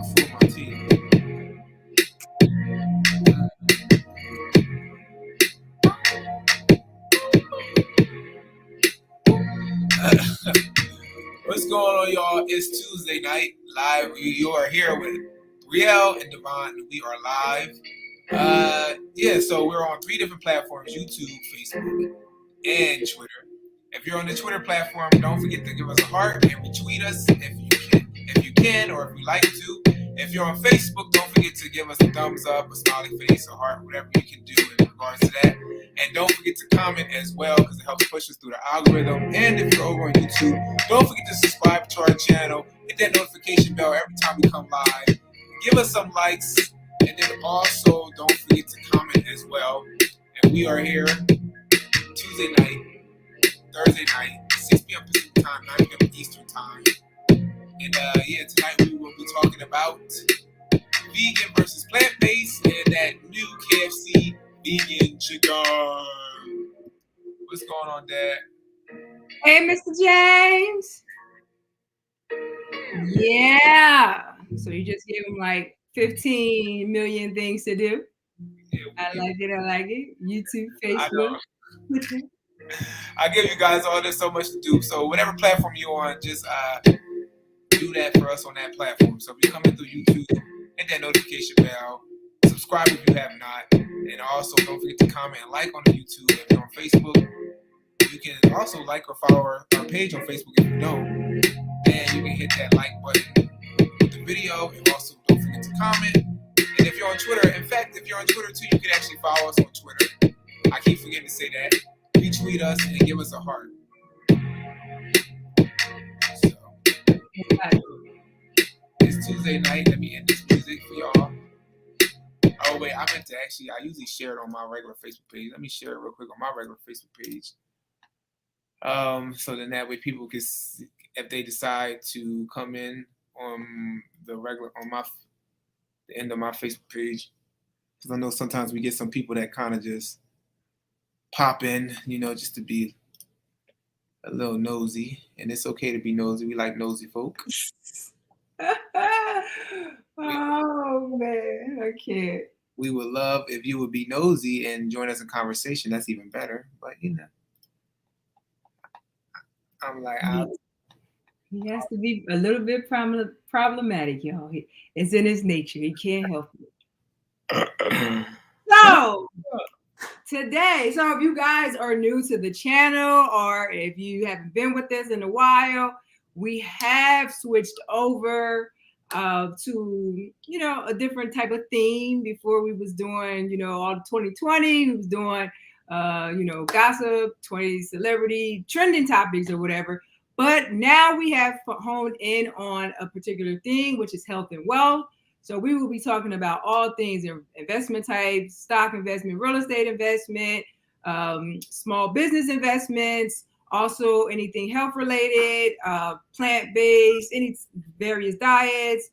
full of my tea. What's going on, y'all? It's Tuesday night live. You are here with Brielle and Devon. We are live. So we're on 3 different platforms: YouTube, Facebook, and Twitter. If you're on the Twitter platform, don't forget to give us a heart and retweet us if you can, or if you like to. If you're on Facebook, don't forget to give us a thumbs up, a smiley face, a heart, whatever you can do in regards to that. And don't forget to comment as well, because it helps push us through the algorithm. And if you're over on YouTube, don't forget to subscribe to our channel, hit that notification bell every time we come live. Give us some likes, and then also don't forget to comment as well. And we are here Tuesday night, Thursday night, 6 p.m. Pacific time, 9 p.m. Eastern time. And tonight we will be talking about vegan versus plant-based and that new KFC vegan chicken. What's going on, Dad? Hey, Mr. James. Yeah. So you just gave him like 15 million things to do. Yeah, I like it. YouTube, Facebook. I give you guys all this so much to do. So whatever platform you're on, just do that for us on that platform. So if you're coming through YouTube, hit that notification bell. Subscribe if you have not. And also don't forget to comment and like on the YouTube. If you're on Facebook, you can also like or follow our page on Facebook if you don't. And you can hit that like button with the video. And also don't forget to comment. And if you're on Twitter, in fact, if you're on Twitter too, you can actually follow us on Twitter. I keep forgetting to say that. Retweet us and give us a heart. It's Tuesday night. Let me end this music for y'all. Oh wait, I meant to actually. I usually share it on my regular Facebook page. Let me share it real quick on my regular Facebook page. So then that way people can, if they decide to come in on the end of my Facebook page, because I know sometimes we get some people that kind of just pop in, just to be a little nosy, and it's okay to be nosy. We like nosy folk. Oh man, I can't. We would love if you would be nosy and join us in conversation. That's even better. But I'm like, he has to be a little bit problematic, y'all. It's in his nature. He can't help it. So today, so if you guys are new to the channel, or if you haven't been with us in a while, we have switched over to a different type of theme. Before we was doing all the 2020, we was doing gossip, 20 celebrity trending topics or whatever. But now we have honed in on a particular thing, which is health and wealth. So we will be talking about all things in investment types, stock investment, real estate investment, small business investments, also anything health related, plant-based, any various diets,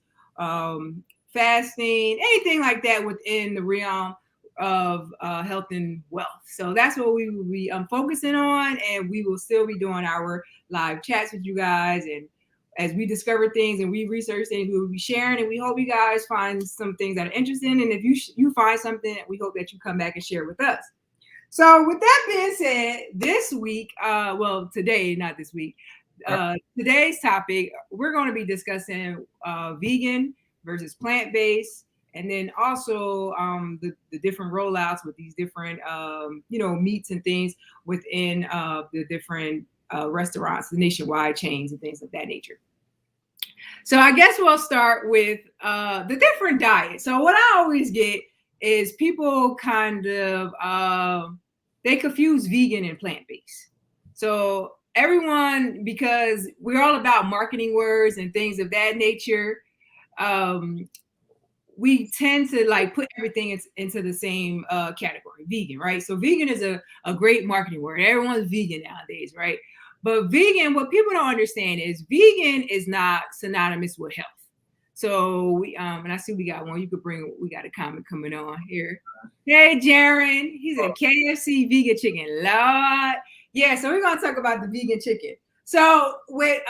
fasting, anything like that within the realm of health and wealth. So that's what we will be focusing on, and we will still be doing our live chats with you guys. And as we discover things and we research things, we will be sharing, and we hope you guys find some things that are interesting. And if you find something, we hope that you come back and share with us. So with that being said, this week, today, not this week, today's topic, we're going to be discussing vegan versus plant-based, and then also the different rollouts with these different, meats and things within the different restaurants, the nationwide chains and things of that nature. So I guess we'll start with the different diets. So what I always get is people kind of, they confuse vegan and plant-based. So everyone, because we're all about marketing words and things of that nature, we tend to put everything into the same category, vegan, right? So vegan is a great marketing word. Everyone's vegan nowadays, right? But vegan, what people don't understand is vegan is not synonymous with health. So we and I see we got one. We got a comment coming on here. Hey, Jaron, he's a KFC vegan chicken. Lord. Yeah, so we're gonna talk about the vegan chicken. So with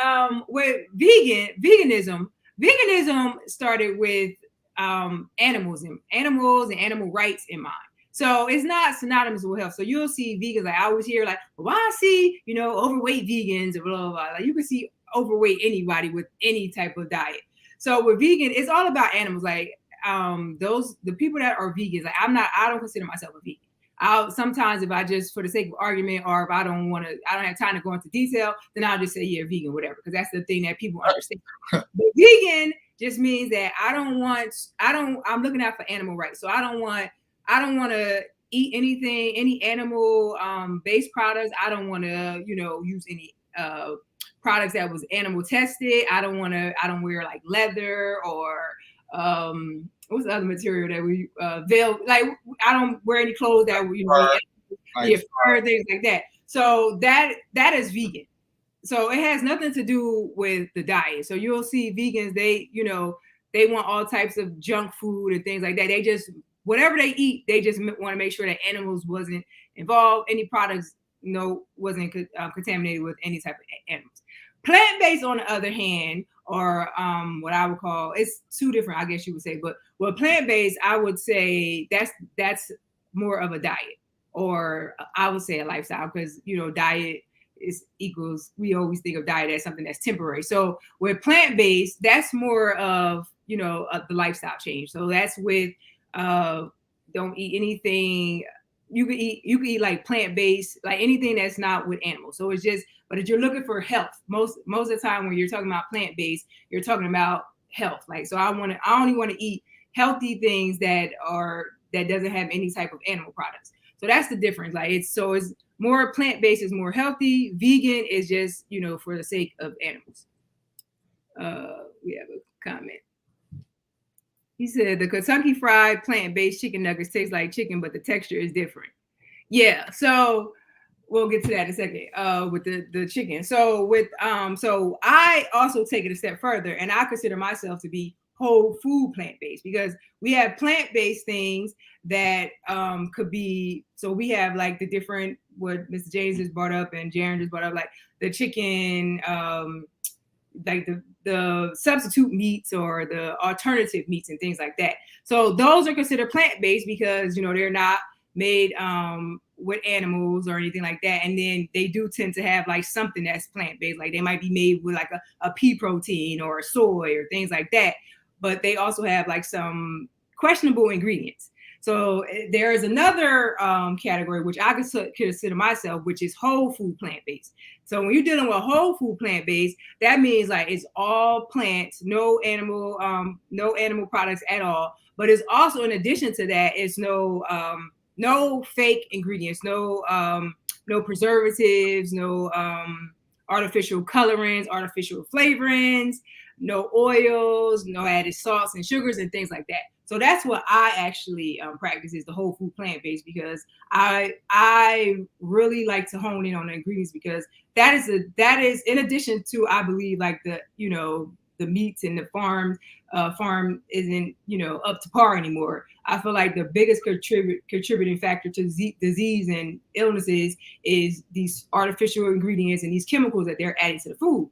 veganism, Veganism started with animals and animal rights in mind. So it's not synonymous with health. So you'll see vegans, like I always hear, like, well, why I see, overweight vegans or blah, blah, blah. Like you can see overweight anybody with any type of diet. So with vegan, it's all about animals. Like the people that are vegans, like I don't consider myself a vegan. I'll sometimes, if I just for the sake of argument, or if I don't have time to go into detail, then I'll just say, yeah, vegan, whatever, because that's the thing that people understand. But vegan just means that I'm looking out for animal rights. So I don't want to eat anything, any animal based products. I don't want to, use any products that was animal tested. I don't wear like leather or what's the other material that we veil, like I don't wear any clothes that fur, things like that. So that is vegan. So it has nothing to do with the diet. So you'll see vegans, they want all types of junk food and things like that. They just, whatever they eat, they just want to make sure that animals wasn't involved, any products, wasn't contaminated with any type of animals. Plant-based, on the other hand, or what I would call, it's two different, I guess you would say, but plant-based, I would say that's more of a diet, or I would say a lifestyle, because diet is equals, we always think of diet as something that's temporary. So with plant-based, that's more of the lifestyle change. So that's with don't eat anything. You can eat like plant-based, like anything that's not with animals. So it's just, but if you're looking for health, most of the time when you're talking about plant-based, you're talking about health. Like, so I only want to eat healthy things that doesn't have any type of animal products. So that's the difference. Like it's more plant-based is more healthy. Vegan is just, for the sake of animals. We have a comment. He said the Kentucky Fried plant-based chicken nuggets taste like chicken, but the texture is different. Yeah, so we'll get to that in a second with the chicken. So so I also take it a step further, and I consider myself to be whole food plant-based, because we have plant-based things that could be, so we have like the different, what Mr. James just brought up and Jaron just brought up, like the chicken, like the substitute meats or the alternative meats and things like that. So those are considered plant-based because they're not made with animals or anything like that. And then they do tend to have like something that's plant-based, like they might be made with like a pea protein or soy or things like that, but they also have like some questionable ingredients. So there is another category which I consider myself, which is whole food plant-based. So when you're dealing with whole food plant-based, that means like it's all plants, no animal products at all. But it's also, in addition to that, it's no fake ingredients, no preservatives, no artificial colorings, artificial flavorings, no oils, no added salts and sugars and things like that. So that's what I actually practice, is the whole food plant-based, because I really like to hone in on the ingredients, because that is in addition to, I believe, like the meats and the farm isn't up to par anymore. I feel like the biggest contributing factor to disease and illnesses is these artificial ingredients and these chemicals that they're adding to the food,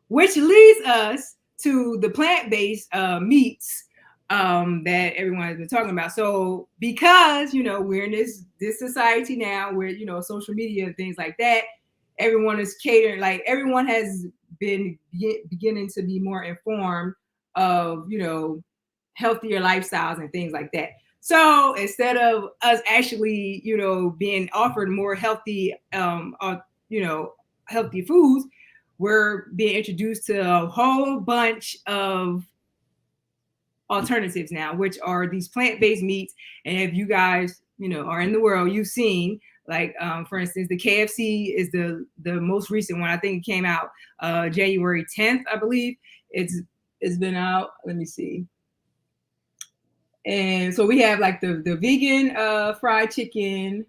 which leads us to the plant-based meats that everyone has been talking about. So because we're in this society now where social media and things like that, everyone is catering, like everyone has been beginning to be more informed of healthier lifestyles and things like that. So instead of us actually being offered more healthy healthy foods, we're being introduced to a whole bunch of alternatives now, which are these plant-based meats. And if you guys are in the world, you've seen, like for instance, the KFC is the most recent one. I think it came out January 10th, I believe. It's been out, let me see. And so we have like the vegan fried chicken.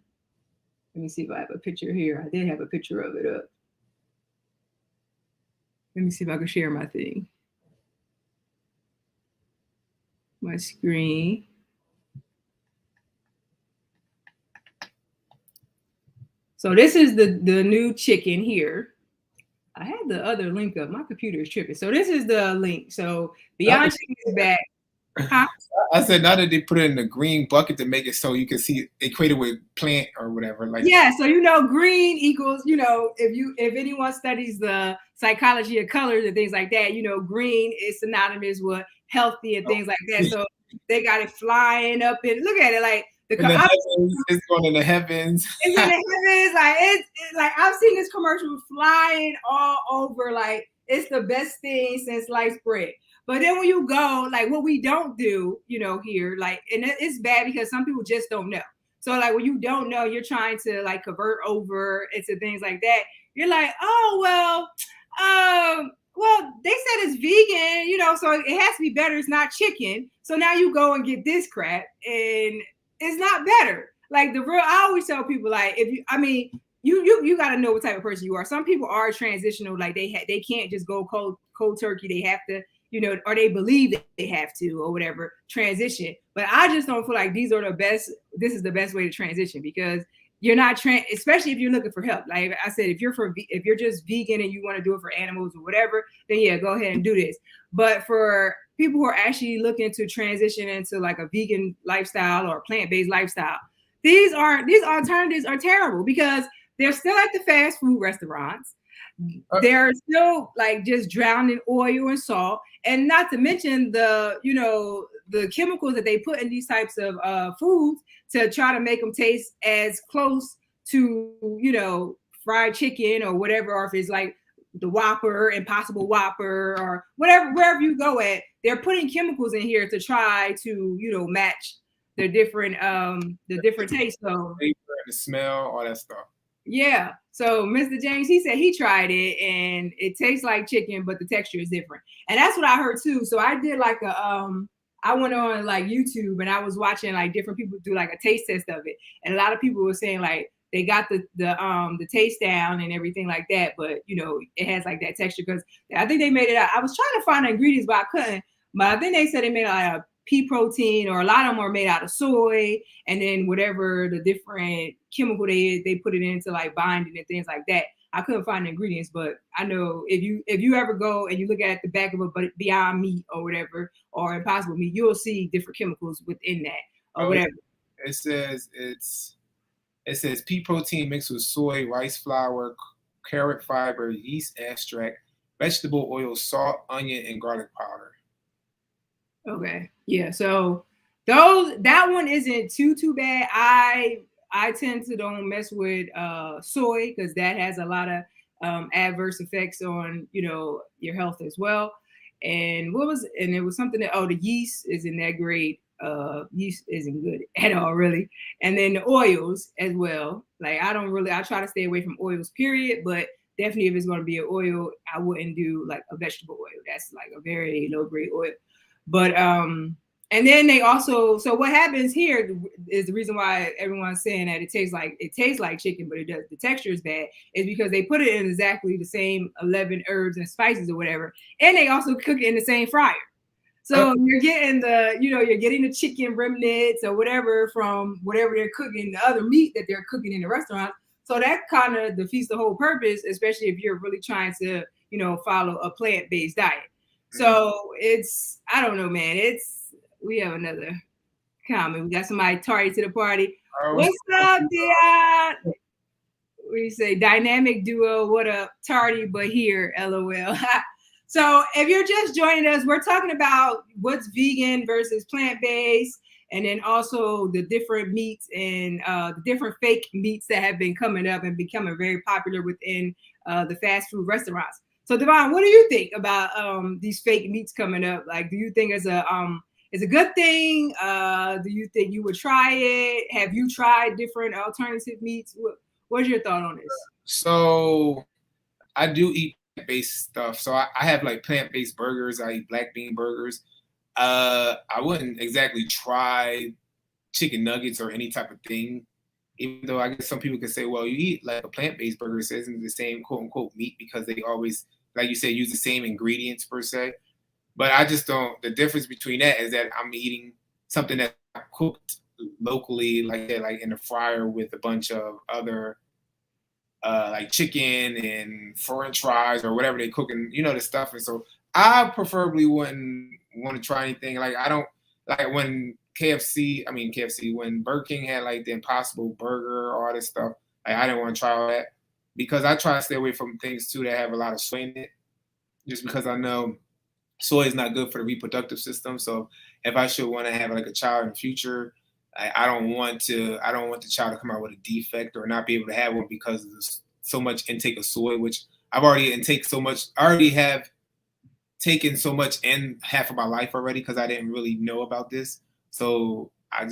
Let me see if I have a picture here. I did have a picture of it up. Let me see if I can share my thing, my screen. So this is the new chicken here. I had the other link up. My computer is tripping. So this is the link. So Beyond Chicken is back. Huh? I said now that they put it in the green bucket to make it so you can see equated with plant or whatever. Like yeah, so green equals, if anyone studies the psychology of colors and things like that, green is synonymous with healthy and things like that. So they got it flying up and look at it like in the heavens, it's going in the heavens. It's in the heavens. Like it's like I've seen this commercial flying all over. Like it's the best thing since sliced bread. But then when you go, like what we don't do, here, like, and it's bad because some people just don't know. So like when you don't know, you're trying to like convert over into things like that. You're like, oh well, they said it's vegan, so it has to be better. It's not chicken. So now you go and get this crap, and it's not better. Like I always tell people, like, you got to know what type of person you are. Some people are transitional, like they can't just go cold turkey. They have to, or they believe that they have to, or whatever, transition. But I just don't feel like these are the best. This is the best way to transition because you're not especially if you're looking for help. Like I said, if you're just vegan and you want to do it for animals or whatever, then yeah, go ahead and do this. But for people who are actually looking to transition into like a vegan lifestyle or a plant-based lifestyle, these alternatives are terrible because they're still at the fast food restaurants. They're still like just drowned in oil and salt, and not to mention the chemicals that they put in these types of foods to try to make them taste as close to fried chicken or whatever, or if it's like the Whopper, Impossible Whopper, or whatever, wherever you go at, they're putting chemicals in here to try to match the different tastes. So the smell, all that stuff. Yeah. So Mr. James, he said he tried it and it tastes like chicken, but the texture is different. And that's what I heard too. So I did like I went on like YouTube and I was watching like different people do like a taste test of it. And a lot of people were saying like they got the taste down and everything like that, but it has like that texture because I think they made it out. I was trying to find the ingredients, but I couldn't. But I think they said they made like a pea protein, or a lot of them are made out of soy, and then whatever the different chemical they put it into like binding and things like that. I couldn't find the ingredients, but I know if you ever go and you look at the back of a Beyond Meat or whatever, or Impossible Meat, you'll see different chemicals within that or whatever. It says pea protein mixed with soy, rice flour, carrot fiber, yeast extract, vegetable oil, salt, onion, and garlic powder. Okay. Yeah. So that one isn't too bad. I tend to don't mess with soy because that has a lot of adverse effects on your health as well. And it was something that the yeast isn't that great. Yeast isn't good at all, really. And then the oils as well. Like I try to stay away from oils, period. But definitely if it's going to be an oil, I wouldn't do like a vegetable oil. That's like a very low grade oil. But and then they also, so what happens here is the reason why everyone's saying that it tastes like chicken, but the texture is bad, is because they put it in exactly the same 11 herbs and spices or whatever, and they also cook it in the same fryer. So you're getting the chicken remnants or whatever from whatever they're cooking, the other meat that they're cooking in the restaurant. So that kind of defeats the whole purpose, especially if you're really trying to follow a plant-based diet. So I don't know, man. We have another comment. We got somebody tardy to the party. What's up, Dion? We say dynamic duo. What up, tardy but here? LOL. So if you're just joining us, we're talking about what's vegan versus plant-based, and then also the different meats and the different fake meats that have been coming up and becoming very popular within the fast food restaurants. So Devon, what do you think about these fake meats coming up? Like, do you think it's a good thing? Do you think you would try it? Have you tried different alternative meats? What's your thought on this? So I do eat plant-based stuff. So I have like plant-based burgers. I eat black bean burgers. I wouldn't exactly try chicken nuggets or any type of thing, even though I guess some people could say, well, you eat like a plant-based burger, so isn't the same quote unquote meat because they always, like you said, use the same ingredients per se. But I just don't, the difference between that is that I'm eating something that's cooked locally, like in a fryer with a bunch of other like chicken and French fries or whatever they cooking, the stuff. And so I preferably wouldn't want to try anything. Like I don't like when KFC, when Burger King had like the Impossible Burger or all this stuff. Like I didn't want to try all that because I try to stay away from things too that have a lot of soy in it, just because I know soy is not good for the reproductive system. So if I should want to have like a child in the future, I don't want the child to come out with a defect or not be able to have one because of so much intake of soy, which I've already intake so much. I already have taken so much in half of my life already because I didn't really know about this. So I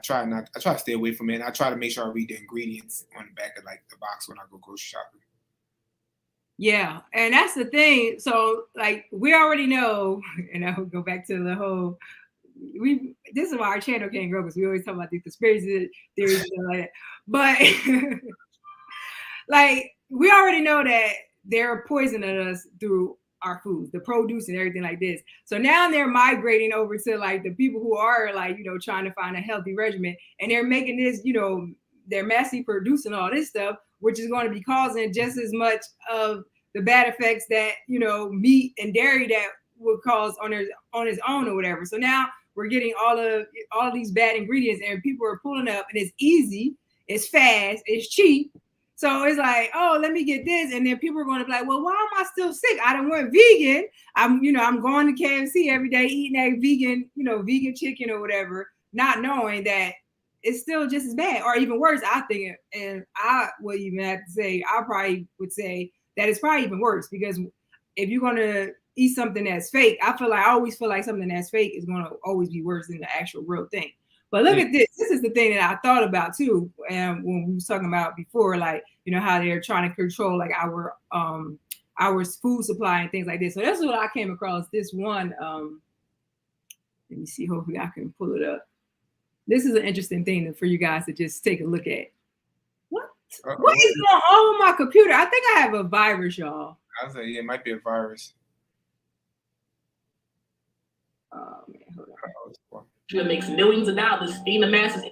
try to stay away from it. And I try to make sure I read the ingredients on the back of like the box when I go grocery shopping. Yeah, and that's the thing. So like we already know, and I'll go back to the whole. This is why our channel can't grow because we always talk about the conspiracy theories and stuff like that. But like we already know that they're poisoning us through our food, the produce and everything like this. So now they're migrating over to like the people who are like, trying to find a healthy regimen, and they're making this, they're massively producing all this stuff, which is going to be causing just as much of the bad effects that, meat and dairy that would cause on its own or whatever. So now we're getting all of these bad ingredients, and people are pulling up, and it's easy, it's fast, it's cheap. So it's like, oh, let me get this, and then people are going to be like, well, why am I still sick? I don't want vegan. I'm going to KFC every day eating that vegan, vegan chicken or whatever, not knowing that it's still just as bad or even worse. I think, and I would even have to say, I probably would say that it's probably even worse because if you're going to eat something that's fake, I always feel like something that's fake is going to always be worse than the actual real thing. But look at this. This is the thing that I thought about too. And when we was talking about before, like, how they're trying to control like our food supply and things like this. So that's what I came across. This one, let me see, hopefully I can pull it up. This is an interesting thing for you guys to just take a look at. What is going on with my computer? I think I have a virus, y'all. I was like, yeah, it might be a virus. Oh man, hold on. It makes millions of dollars feeding the masses.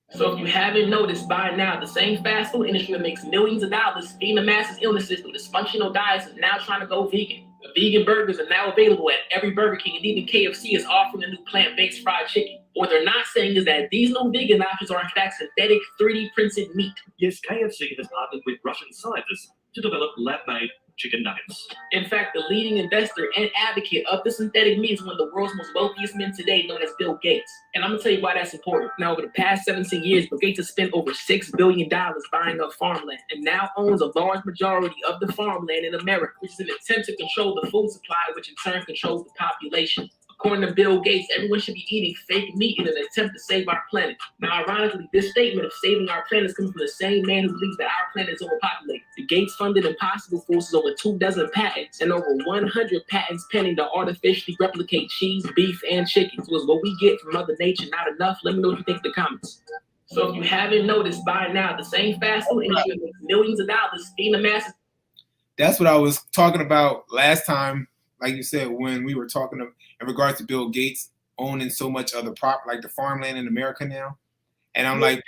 So if you haven't noticed by now, the same fast food industry that makes millions of dollars feeding the masses illnesses through dysfunctional diets is now trying to go vegan. The vegan burgers are now available at every Burger King, and even KFC is offering a new plant-based fried chicken. What they're not saying is that these new vegan options are in fact synthetic 3D printed meat. Yes, KFC has partnered with Russian scientists to develop lab-made chicken nuggets. In fact, the leading investor and advocate of the synthetic meat is one of the world's most wealthiest men today, known as Bill Gates. And I'm gonna tell you why that's important. Now, over the past 17 years, Bill Gates has spent over $6 billion buying up farmland and now owns a large majority of the farmland in America, which is an attempt to control the food supply, which in turn controls the population. According to Bill Gates, everyone should be eating fake meat in an attempt to save our planet. Now, ironically, this statement of saving our planet is coming from the same man who believes that our planet is overpopulated. The Gates-funded Impossible forces over 24 patents and over 100 patents pending to artificially replicate cheese, beef, and chicken. So is what we get from Mother Nature not enough? Let me know what you think in the comments. So if you haven't noticed by now, the same fast food industry makes millions of dollars feeding the masses. That's what I was talking about last time. Like you said, when we were talking in regards to Bill Gates owning so much of the farmland in America now. And I'm like,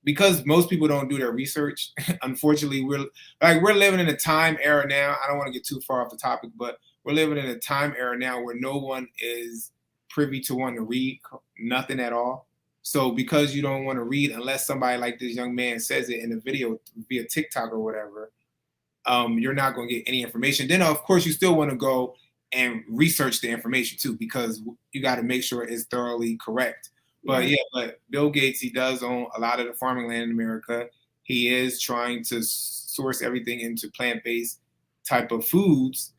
because most people don't do their research, unfortunately, we're living in a time era now. I don't want to get too far off the topic, but we're living in a time era now where no one is privy to want to read nothing at all. So because you don't want to read unless somebody like this young man says it in a video via TikTok or whatever, you're not going to get any information. Then, of course, you still want to go and research the information, too, because you got to make sure it's thoroughly correct. But, but Bill Gates, he does own a lot of the farming land in America. He is trying to source everything into plant-based type of foods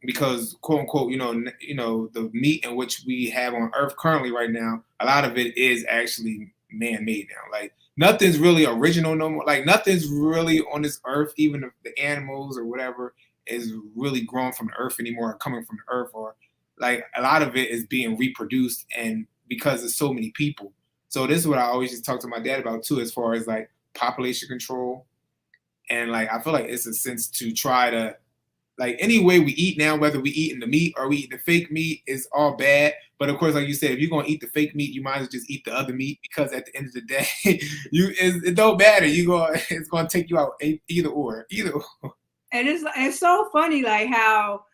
because, quote, unquote, the meat in which we have on Earth currently right now, a lot of it is actually man-made now. Like, nothing's really original no more. Like nothing's really on this earth, even if the animals or whatever is really grown from the earth anymore or coming from the earth, or like a lot of it is being reproduced and because there's so many people. So this is what I always just talk to my dad about too, as far as like population control. And like I feel like it's a sense to try to like any way we eat now, whether we eat in the meat or we eat the fake meat, is all bad. But of course, like you said, if you're gonna eat the fake meat, you might as well just eat the other meat because at the end of the day, it don't matter. It's gonna take you out either or. And it's so funny, like how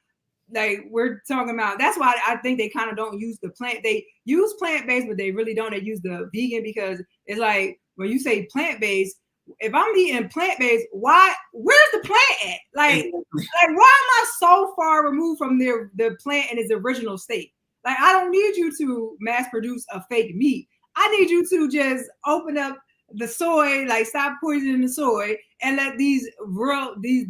like we're talking about. That's why I think they kind of don't use the plant. They use plant-based, but they really don't. They use the vegan because it's like when you say plant-based, if I'm eating plant-based, where's the plant at? Like why am I so far removed from the plant in its original state? Like, I don't need you to mass produce a fake meat. I need you to just open up the soy, like stop poisoning the soy, and let the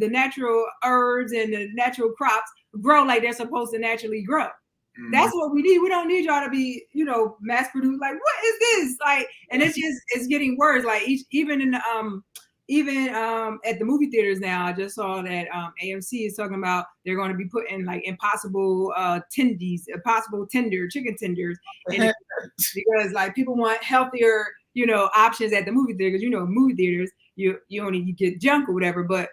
natural herbs and the natural crops grow like they're supposed to naturally grow. That's what we need. We don't need y'all to be, mass produced. Like, what is this? Like, and it's getting worse. Like even in the at the movie theaters now, I just saw that AMC is talking about they're going to be putting like impossible tender chicken tenders because like people want healthier, options at the movie theater. Because movie theaters, you only get junk or whatever, but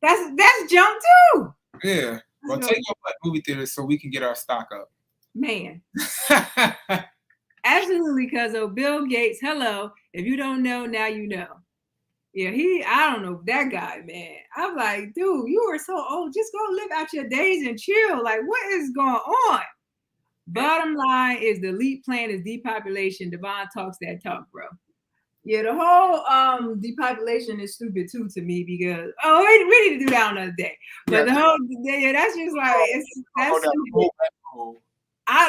that's junk too. Yeah. Well, take your movie theaters so we can get our stock up. Man. Absolutely, because Bill Gates, hello. If you don't know, now you know. Yeah, I don't know that guy, man. I'm like, dude, you are so old. Just go live out your days and chill. Like, what is going on? Bottom line is the elite plan is depopulation. Devon talks that talk, bro. Yeah, the whole depopulation is stupid too to me because we need to do that another day. But the whole that's just like that's stupid.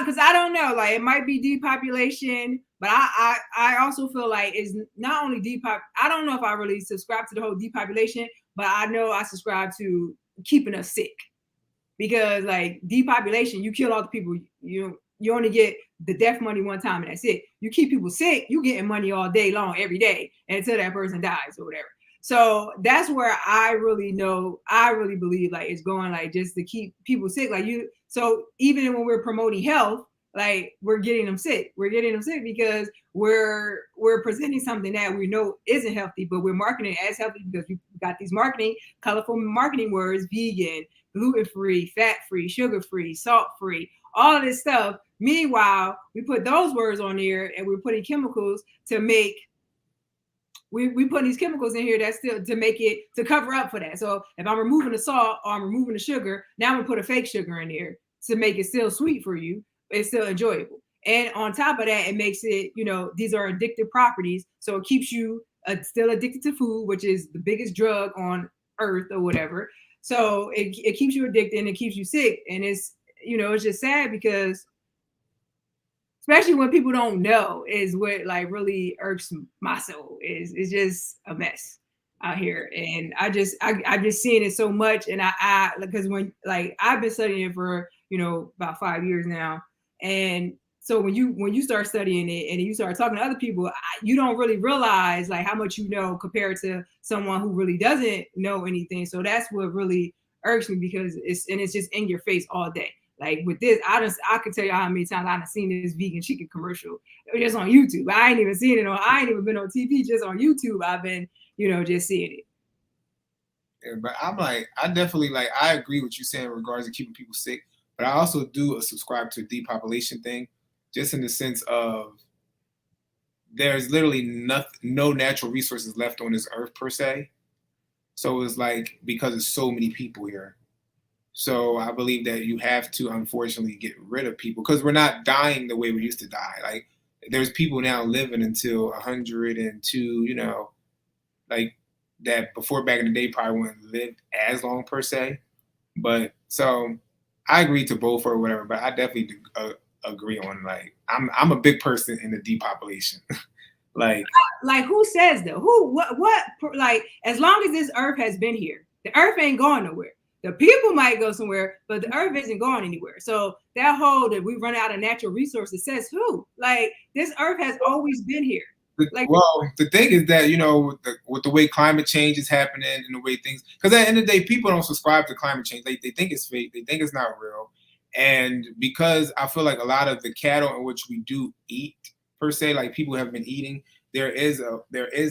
Because I don't know, like it might be depopulation, but I also feel like it's not only I don't know if I really subscribe to the whole depopulation, but I know I subscribe to keeping us sick. Because like depopulation, you kill all the people, you only get the death money one time and that's it. You keep people sick, you getting money all day long, every day, until that person dies or whatever. So that's where I really believe like it's going, like just to keep people sick. Like so even when we're promoting health, like we're getting them sick. We're getting them sick because we're presenting something that we know isn't healthy, but we're marketing it as healthy because we got these colorful marketing words: vegan, gluten-free, fat-free, sugar-free, salt-free, all of this stuff. Meanwhile, we put those words on there and we're putting chemicals to make we put these chemicals in here that's still to cover up for that. So if I'm removing the salt or I'm removing the sugar, now I'm gonna put a fake sugar in there to make it still sweet for you. It's still enjoyable. And on top of that, it makes it, these are addictive properties. So it keeps you still addicted to food, which is the biggest drug on earth or whatever. So it keeps you addicted and it keeps you sick. And it's, it's just sad because especially when people don't know is what like really irks my soul it's just a mess out here. And I just seeing it so much. And I because when like I've been studying it for, about 5 years now. And so when you start studying it and you start talking to other people, you don't really realize like how much you know compared to someone who really doesn't know anything. So that's what really irks me because it's just in your face all day. Like with this, I could tell you how many times I've seen this vegan chicken commercial just on YouTube. I ain't even seen it I ain't even been on TV, just on YouTube. I've been, just seeing it. Yeah, but I'm like, I definitely like, I agree with you saying in regards to keeping people sick, but I also do subscribe to a depopulation thing, just in the sense of there's literally no natural resources left on this earth per se. So it's like, because there's so many people here. So I believe that you have to unfortunately get rid of people because we're not dying the way we used to die. Like there's people now living until 102, like that before back in the day probably wouldn't live as long per se. But so I agree to both or whatever, but I definitely agree on like, I'm a big person in the depopulation. like who says though? What like as long as this earth has been here, the earth ain't going nowhere. The people might go somewhere, but the earth isn't going anywhere. So that whole that we run out of natural resources says who? Like this earth has always been here. Well, the thing is that, with the way climate change is happening and the way things, because at the end of the day, people don't subscribe to climate change. They think it's fake. They think it's not real. And because I feel like a lot of the cattle in which we do eat per se, like people have been eating, there is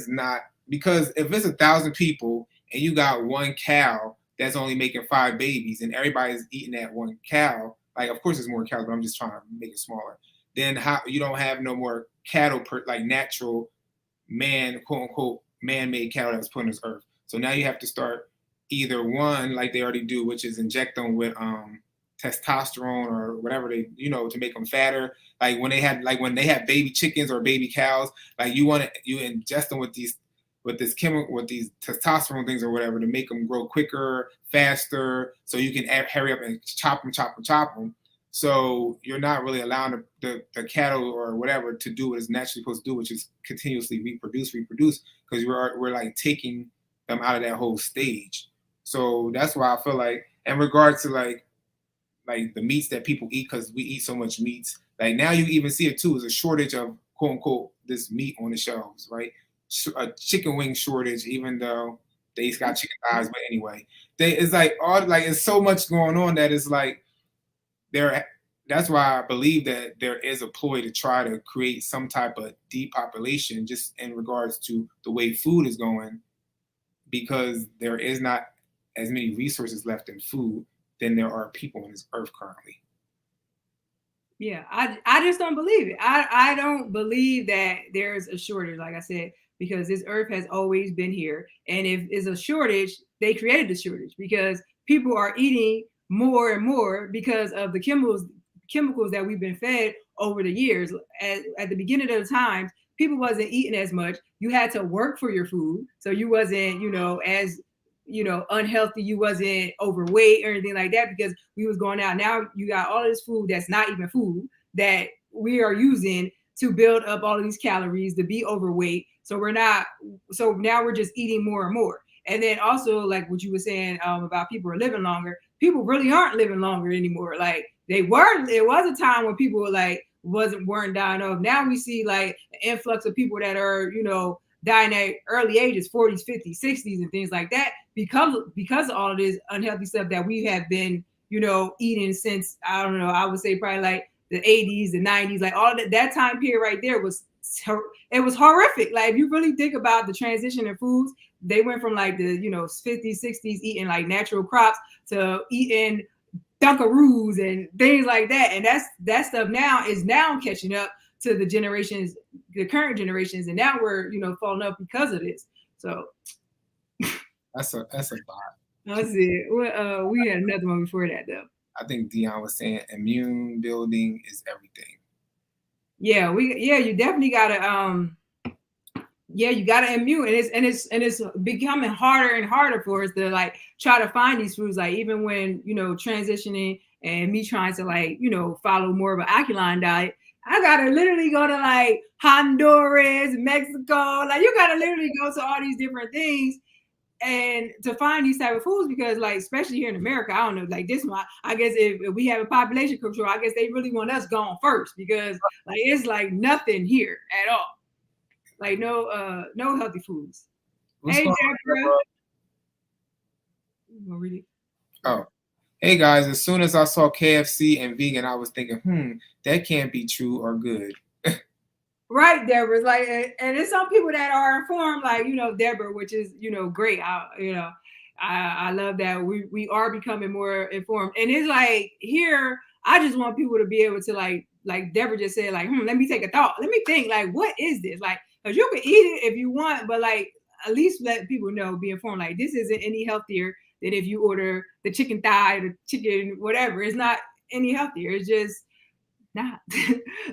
not, because if it's 1,000 people and you got one cow that's only making 5 babies and everybody's eating that one cow, like of course there's more cows, but I'm just trying to make it smaller. then how you don't have no more cattle like natural quote unquote man-made cattle that was put on this earth. So now you have to start either one like they already do, which is inject them with testosterone or whatever they to make them fatter. Like when they have baby chickens or baby cows, like you ingest them with these testosterone things or whatever to make them grow quicker, faster, so you can hurry up and chop them. So you're not really allowing the cattle or whatever to do what it's naturally supposed to do, which is continuously reproduce, because we're like taking them out of that whole stage. So that's why I feel like, in regards to like the meats that people eat, because we eat so much meats, like now you even see it too, is a shortage of quote unquote this meat on the shelves, right? A chicken wing shortage, even though they got chicken thighs, but anyway, it's like it's so much going on that it's like that's why I believe that there is a ploy to try to create some type of depopulation just in regards to the way food is going, because there is not as many resources left in food than there are people on this earth currently. Yeah, I just don't believe it. I don't believe that there's a shortage, like I said, because this earth has always been here. And if it's a shortage, they created the shortage because people are eating more and more because of the chemicals that we've been fed over the years. At the beginning of the times, people wasn't eating as much. You had to work for your food. So you wasn't, as unhealthy, you wasn't overweight or anything like that because we was going out. Now you got all this food that's not even food that we are using to build up all of these calories to be overweight. So now we're just eating more and more. And then also like what you were saying about people are living longer, people really aren't living longer anymore. Like there was a time when people were like weren't dying of. Now we see like an influx of people that are, dying at early ages, 40s, 50s, 60s, and things like that, because of all of this unhealthy stuff that we have been, eating since, I don't know, I would say probably like the 80s, the 90s, like all that time period right there was horrific. Like if you really think about the transition in foods, they went from like the 50s, 60s eating like natural crops to eating Dunkaroos and things like that, and that stuff now is catching up to the current generations, and now we're falling up because of this. So that's a vibe. That's it. Well, we had another one before that though. I think Dion was saying immune building is everything. Yeah, you definitely gotta you gotta immune, and it's becoming harder and harder for us to like try to find these foods. Like even when transitioning and me trying to like follow more of an alkaline diet, I gotta literally go to like Honduras, Mexico. Like you gotta literally go to all these different things and to find these type of foods, because like especially here in America, I don't know, like this one, I guess if we have a population control, I guess they really want us gone first, because like it's like nothing here at all. Like no healthy foods. What's Hey going on, Deborah. Oh. Hey guys, as soon as I saw KFC and vegan, I was thinking, that can't be true or good. Right, Deborah. Like, and there's some people that are informed, like Deborah, which is great. I love that we are becoming more informed, and it's like here, I just want people to be able to like Deborah just said, like, let me take a thought, let me think, like, what is this? Like, because you can eat it if you want, but like at least let people know, be informed. Like this isn't any healthier than if you order the chicken thigh, the chicken whatever. It's not any healthier. It's just not.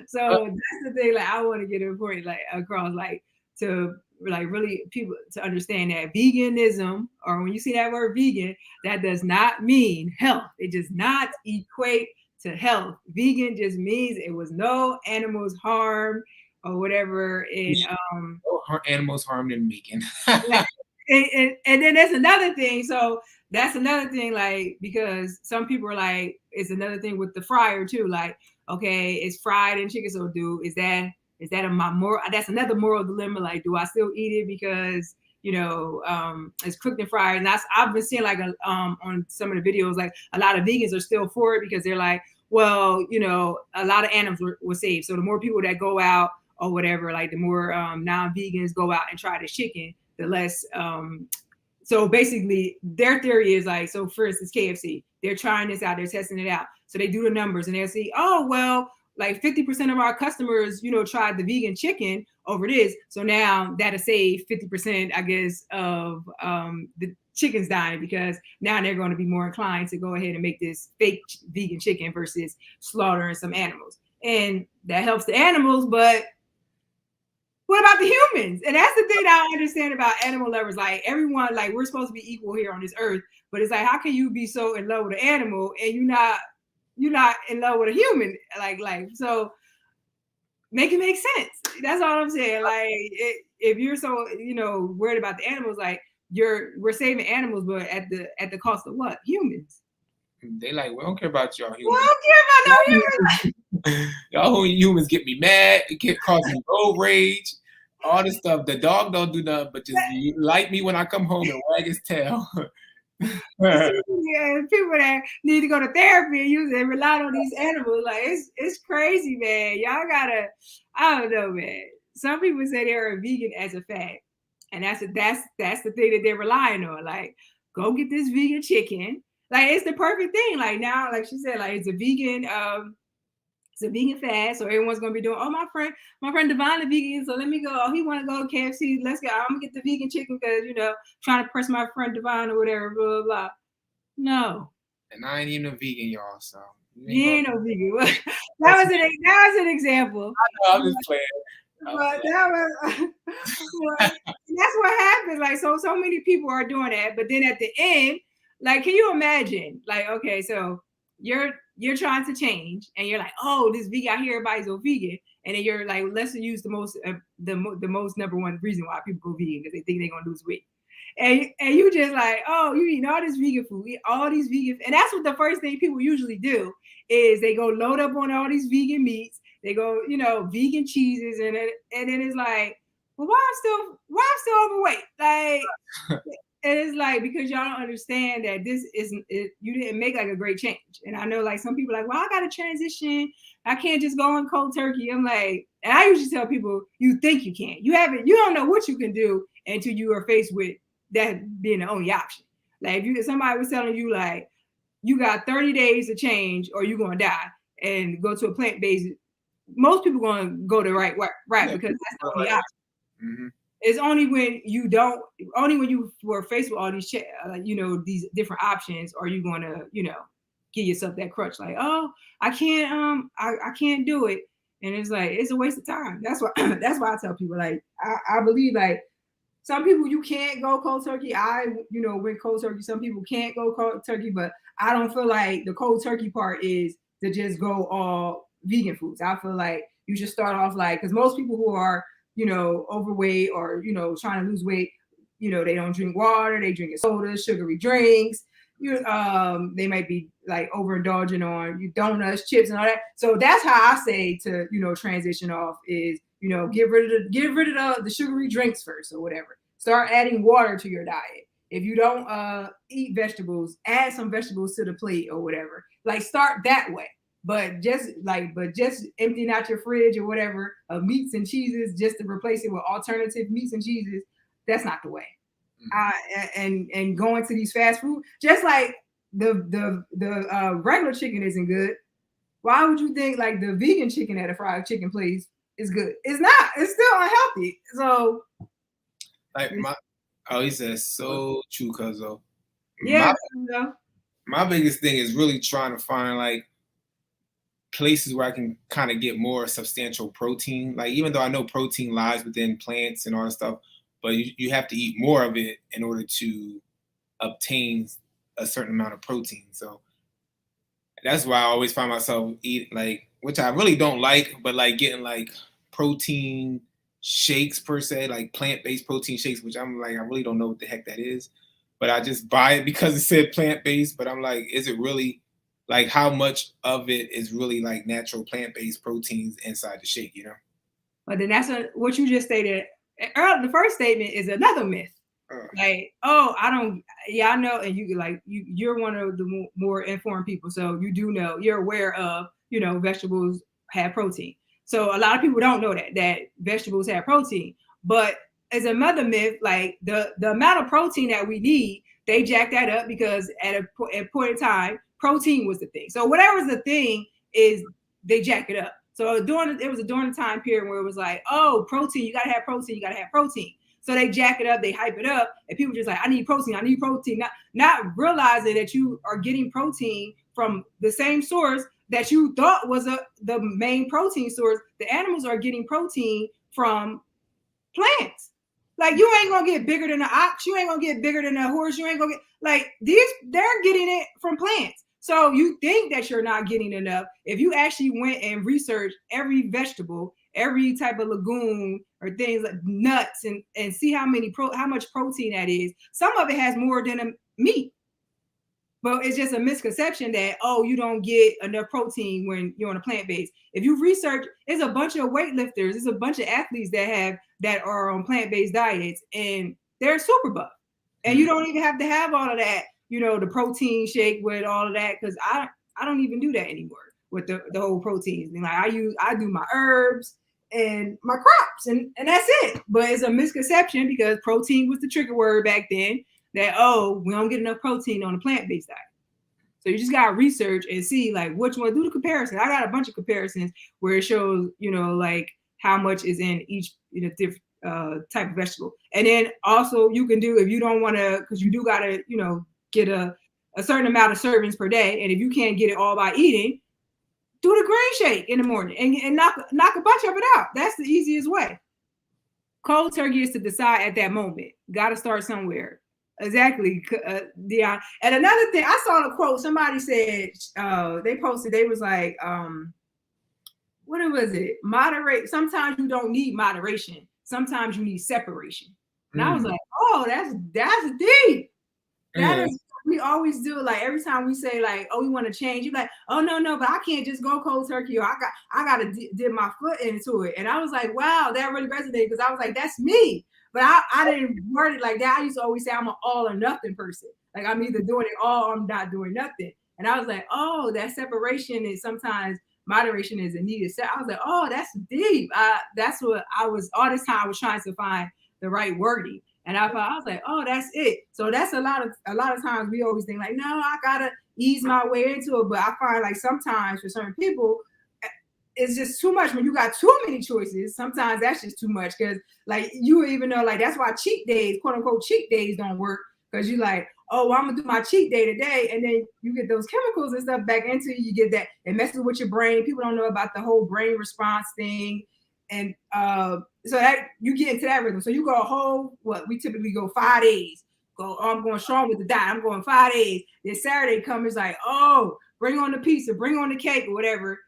So that's the thing, like I want to get a point like across, like to like really people to understand that veganism, or when you see that word vegan, that does not mean health. It does not equate to health. Vegan just means it was no animals harmed or whatever. And no animals harmed in vegan. and then that's another thing. So that's another thing, like, because some people are like, it's another thing with the fryer too. Like, okay, it's fried in chicken, so is that my moral? That's another moral dilemma. Like, do I still eat it because it's cooked and fried? And I've been seeing like on some of the videos, like a lot of vegans are still for it because they're like, well, a lot of animals were saved. So the more people that go out or whatever, like the more non-vegans go out and try the chicken, the less. So basically their theory is like, so for instance, KFC, they're trying this out, they're testing it out. So they do the numbers and they'll see, oh, well, like 50% of our customers, tried the vegan chicken over this. So now that'll save 50%, I guess, of the chickens dying, because now they're going to be more inclined to go ahead and make this fake vegan chicken versus slaughtering some animals. And that helps the animals, but what about the humans? And that's the thing that I don't understand about animal lovers. Like, everyone, like, we're supposed to be equal here on this earth, but it's like, how can you be so in love with an animal and you're not in love with a human? Like so make it make sense. That's all I'm saying. Like, if you're so worried about the animals, like, we're saving animals, but at the cost of what? Humans. They like, we don't care about y'all humans. We don't care about no humans. Y'all humans get me mad. It can cause me road rage. All this stuff. The dog don't do nothing but just like me when I come home and wag his tail. Yeah, people that need to go to therapy and use and rely on these animals, like, it's crazy, man. Y'all gotta, I don't know, man. Some people say they're a vegan as a fact, and that's the thing that they're relying on. Like, go get this vegan chicken. Like, it's the perfect thing. Like, now, like she said, like, it's a vegan fast, so everyone's gonna be doing. Oh, my friend Devon is vegan, so let me go. Oh, he want to go to KFC. Let's go. I'm gonna get the vegan chicken because trying to press my friend Devon or whatever. Blah blah blah. No. And I ain't even a vegan, y'all. So you ain't no vegan. that was an example. I know, I'm just playing. But that was that's what happens. Like, so many people are doing that, but then at the end, like, can you imagine? Like, okay, so you're trying to change, and you're like, oh, this vegan, I hear everybody's go vegan, and then you're like, let's use the most number one reason why people go vegan, because they think they're gonna lose weight, and you just like, oh, you eating all this vegan food, eat all these vegan, and that's what the first thing people usually do is they go load up on all these vegan meats, they go, vegan cheeses, and then it's like, well, why I'm still overweight, like. And it's like, because y'all don't understand that this isn't it, you didn't make like a great change. And I know, like, some people are like, well, I gotta transition. I can't just go on cold turkey. I'm like, and I usually tell people, you think you can. You don't know what you can do until you are faced with that being the only option. Like, if somebody was telling you, like, you got 30 days to change or you're gonna die and go to a plant-based, most people gonna go the right way, right? Because that's the only option. Mm-hmm. It's only when you were faced with all these, these different options, are you going to, give yourself that crutch, like, oh, I can't, I can't do it. And it's like, it's a waste of time. That's why I tell people, like, I believe, like, some people, you can't go cold turkey. I went cold turkey. Some people can't go cold turkey, but I don't feel like the cold turkey part is to just go all vegan foods. I feel like you should start off, like, because most people who are overweight or, trying to lose weight, they don't drink water, they drink soda, sugary drinks, they might be like overindulging on donuts, chips, and all that. So that's how I say to, transition off is, get rid of the sugary drinks first or whatever. Start adding water to your diet. If you don't eat vegetables, add some vegetables to the plate or whatever. Like, start that way. But just emptying out your fridge or whatever of meats and cheeses just to replace it with alternative meats and cheeses, that's not the way. And going to these fast food, just like the regular chicken isn't good. Why would you think like the vegan chicken at a fried chicken place is good? It's not. It's still unhealthy. So, like he says, so true, cuzzo. Yeah. My biggest thing is really trying to find like places where I can kind of get more substantial protein. Like, even though I know protein lies within plants and all that stuff, but you have to eat more of it in order to obtain a certain amount of protein. So that's why I always find myself eating, like, which I really don't like, but like getting like protein shakes per se, like plant-based protein shakes, which I'm like, I really don't know what the heck that is, but I just buy it because it said plant-based. But I'm like, is it really, like, how much of it is really like natural plant-based proteins inside the shake, But then that's what you just stated. The first statement is another myth. Like, oh, I know, and you're one of the more informed people, so you do know, you're aware of, vegetables have protein. So a lot of people don't know that vegetables have protein. But as another myth, like the amount of protein that we need, they jack that up because at a point in time, protein was the thing. So whatever's the thing is, they jack it up. So during the time period where it was like, oh, protein, you gotta have protein, you gotta have protein. So they jack it up, they hype it up, and people just like, I need protein, not realizing that you are getting protein from the same source that you thought was the main protein source. The animals are getting protein from plants. Like, you ain't gonna get bigger than an ox, you ain't gonna get bigger than a horse, you ain't gonna get like these, they're getting it from plants. So you think that you're not getting enough. If you actually went and researched every vegetable, every type of legume or things like nuts and see how much protein that is. Some of it has more than a meat. But it's just a misconception that, oh, you don't get enough protein when you're on a plant base. If you research, there's a bunch of weightlifters, there's a bunch of athletes that are on plant-based diets, and they're super buff. And you don't even have to have all of that, the protein shake with all of that, because I don't even do that anymore with the whole proteins. And like I do my herbs and my crops, and that's it. But it's a misconception because protein was the trigger word back then, that, oh, we don't get enough protein on a plant-based diet. So you just got to research and see like which one, do the comparison. I got a bunch of comparisons where it shows, like how much is in each different type of vegetable. And then also you can do, if you don't want to, because you do got to, get a certain amount of servings per day. And if you can't get it all by eating, do the grain shake in the morning and knock a bunch of it out. That's the easiest way. Cold turkey is to decide at that moment. Got to start somewhere. Exactly, Dion. And another thing, I saw a quote. Somebody said, they posted, they was like, what was it? Moderate. Sometimes you don't need moderation. Sometimes you need separation. And I was like, oh, that's deep. That is, we always do. Like every time we say like, oh, we want to change, you're like, oh no, but I can't just go cold turkey, or I got to dip my foot into it. And I was like, wow, that really resonated, because I was like, that's me. But I didn't word it like that. I used to always say I'm an all or nothing person. Like I'm either doing it all or I'm not doing nothing. And I was like, oh, that separation is sometimes moderation is a needed. I was like, oh, that's deep. That's what I was, all this time I was trying to find the right wording. And I was like, oh, that's it. So that's a lot of times we always think like, no, I gotta ease my way into it. But I find like sometimes for certain people, it's just too much. When you got too many choices, sometimes that's just too much. Because like you even know, like that's why cheat days, quote unquote cheat days, don't work. Because you like, oh, well, I'm gonna do my cheat day today, and then you get those chemicals and stuff back into you. You get that, it messes with your brain. People don't know about the whole brain response thing, and so that you get into that rhythm. So you go a whole, we typically go 5 days. Go, oh, I'm going strong with the diet. I'm going 5 days. Then Saturday comes, like, oh, bring on the pizza, bring on the cake, or whatever.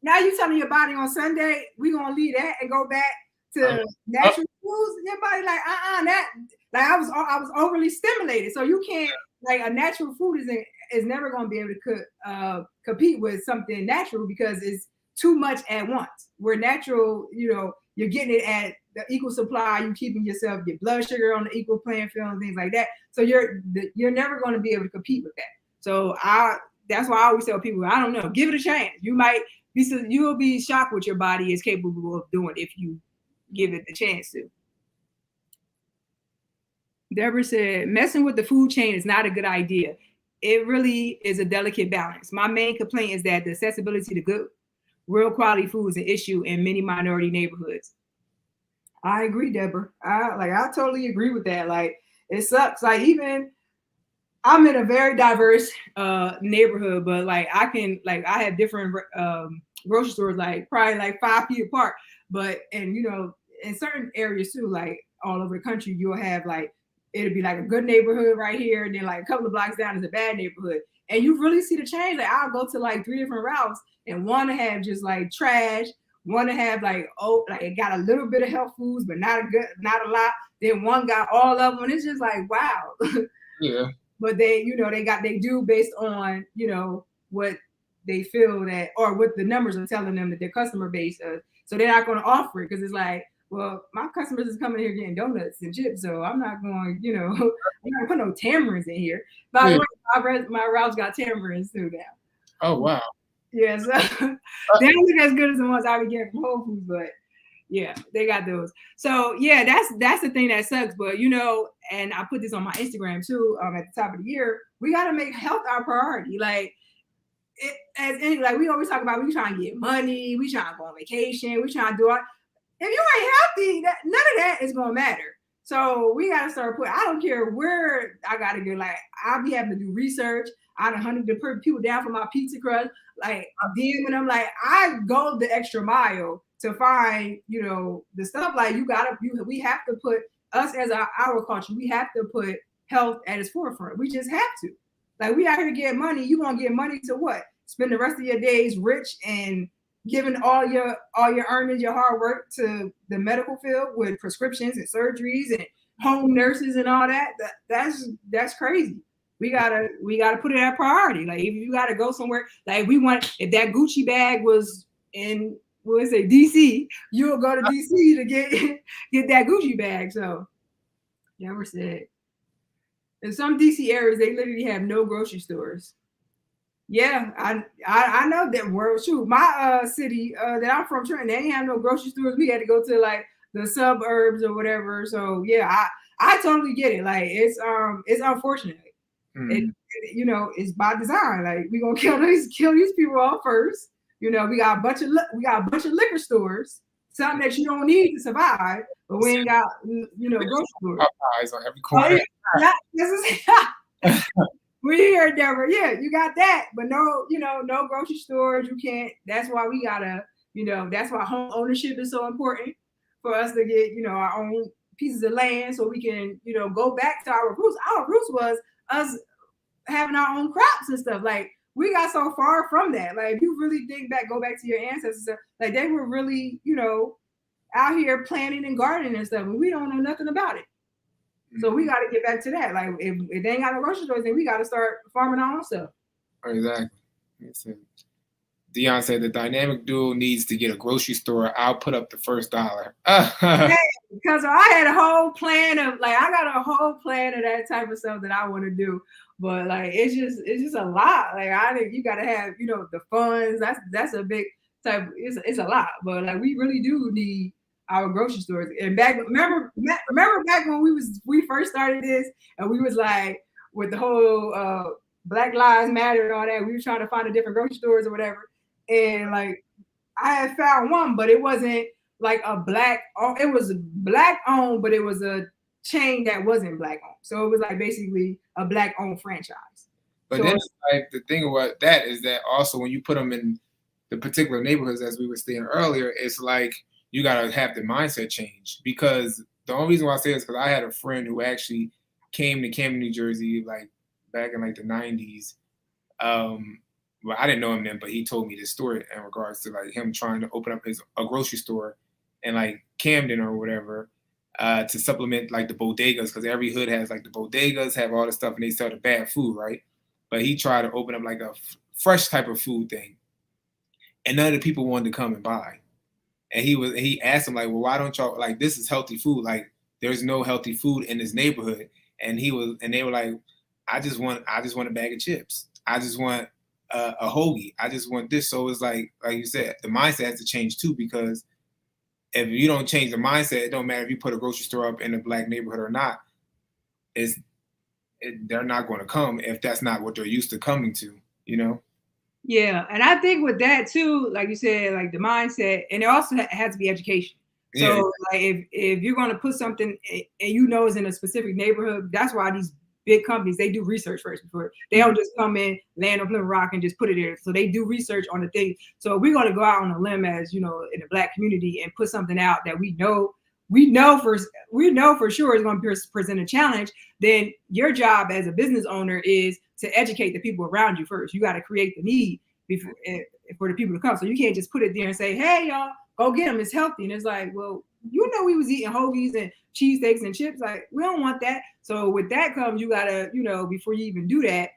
Now you telling your body on Sunday, we're gonna leave that and go back to natural foods. Your body like, that like I was overly stimulated. So you can't, like, a natural food is never gonna be able to compete with something natural, because it's too much at once. Where natural, you're getting it at the equal supply, you keeping your blood sugar on the equal playing field and things like that. So you're never going to be able to compete with that. So that's why I always tell people, I don't know, give it a chance. You'll be shocked what your body is capable of doing if you give it the chance to. Deborah said, messing with the food chain is not a good idea. It really is a delicate balance. My main complaint is that the accessibility to good, real quality food is an issue in many minority neighborhoods. I agree, Deborah. I totally agree with that. Like, it sucks. Like, even I'm in a very diverse neighborhood, but like I have different grocery stores, like probably like 5 feet apart. But in certain areas too, like all over the country, you'll have like, it'll be like a good neighborhood right here, and then like a couple of blocks down is a bad neighborhood. And you really see the change. Like I'll go to like 3 different routes, and one to have just like trash, one to have like it got a little bit of health foods, but not a lot. Then one got all of them. And it's just like, wow. Yeah. But they do based on, what they feel that, or what the numbers are telling them that their customer base does. So they're not going to offer it, because it's like, well, my customers is coming here getting donuts and chips, so I'm not going, I'm not going to put no tamarins in here. By the way, my routes got tamarins too now. Oh, wow. Yeah, so they don't look as good as the ones I would get from Whole Foods, but yeah, they got those. So yeah, that's the thing that sucks. But and I put this on my Instagram too. At the top of the year, we got to make health our priority. Like, like we always talk about, we trying to get money, we trying to go on vacation, we trying to do it. If you ain't healthy, none of that is gonna matter. So we gotta start putting. I don't care where I gotta go. Like I'll be having to do research. I done hunted to put people down for my pizza crust. Like DMing them. Like I go the extra mile to find, the stuff. Like we have to put us as our culture. We have to put health at its forefront. We just have to. Like we out here to get money. You gonna get money to what? Spend the rest of your days rich and giving all your earnings, your hard work to the medical field with prescriptions and surgeries and home nurses and all that. That's crazy. We gotta put it at priority. Like if you gotta go somewhere, like if that Gucci bag was in DC, you'll go to DC to get that Gucci bag. So never said. In some DC areas, they literally have no grocery stores. Yeah, I know that world. Shoot, my city that I'm from, Trenton, they ain't have no grocery stores. We had to go to like the suburbs or whatever. So yeah, I totally get it. Like it's unfortunate. It's by design. Like we gonna kill these people off first. We got a bunch of liquor stores, something that you don't need to survive, but we ain't got grocery stores. Eyes on every corner. We here, Deborah. Yeah, you got that, but no grocery stores. You can't. That's why we gotta, that's why home ownership is so important for us to get, our own pieces of land so we can, go back to our roots. Our roots was us having our own crops and stuff. Like we got so far from that. Like if you really think back, go back to your ancestors, like they were really, out here planting and gardening and stuff, and we don't know nothing about it. So we got to get back to that. Like if they ain't got no grocery stores, then we got to start farming our own stuff. Exactly. Dion said the dynamic duo needs to get a grocery store. I'll put up the first $1. Because I had a whole plan of I got a whole plan of that type of stuff that I want to do, but like it's just a lot. Like I think you got to have the funds. That's a big type. It's a lot, but like we really do need our grocery stores. And remember back when we first started this, and we was like with the whole Black Lives Matter and all that, we were trying to find a different grocery stores or whatever. And like I had found one, but it wasn't like it was Black owned, but it was a chain that wasn't Black owned. So it was like basically a Black owned franchise. But then like the thing about that is that also when you put them in the particular neighborhoods, as we were saying earlier, it's like you got to have the mindset change. Because the only reason why I say this is because I had a friend who actually came to Camden, New Jersey, like back in like the 90s. Well, I didn't know him then, but he told me this story in regards to like him trying to open up a grocery store in like Camden or whatever to supplement like the bodegas, because every hood has like the bodegas, have all the stuff, and they sell the bad food, right? But he tried to open up like a fresh type of food thing, and none of the people wanted to come and buy. And he asked him like, well, why don't y'all, like, this is healthy food. Like there's no healthy food in this neighborhood. And they were like, I just want a bag of chips. I just want a hoagie. I just want this. So it's like you said, the mindset has to change too, because if you don't change the mindset, it don't matter if you put a grocery store up in a Black neighborhood or not. They're not going to come if that's not what they're used to coming to, Yeah, and I think with that too, like you said, like the mindset, and it also has to be education. So like if you're going to put something and it's in a specific neighborhood, that's why these big companies, they do research first before they don't just come in, land on Plymouth Rock and just put it there. So they do research on the thing. So if we're going to go out on a limb as in the Black community and put something out that we know for sure is going to present a challenge, then your job as a business owner is to educate the people around you first. You got to create the need for the people to come. So you can't just put it there and say, hey, y'all, go get them. It's healthy. And it's like, well, we was eating hoagies and cheesesteaks and chips. Like, we don't want that. So with that comes, you got to, before you even do that,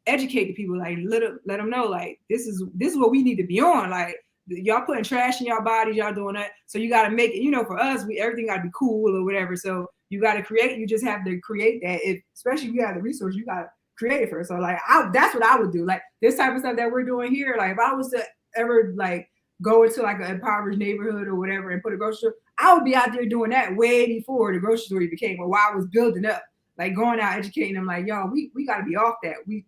educate the people. Like, let them know, like, this is what we need to be on. Like, y'all putting trash in y'all bodies, y'all doing that. So you got to make it, for us, everything got to be cool or whatever. So you got to create, you just have to create that. Especially if you have the resource, you got to create it first. So like, that's what I would do. Like this type of stuff that we're doing here. Like if I was to ever like go into like an impoverished neighborhood or whatever and put a grocery store, I would be out there doing that way before the grocery store became, or while I was building up, like going out educating them like, yo, we got to be off that. We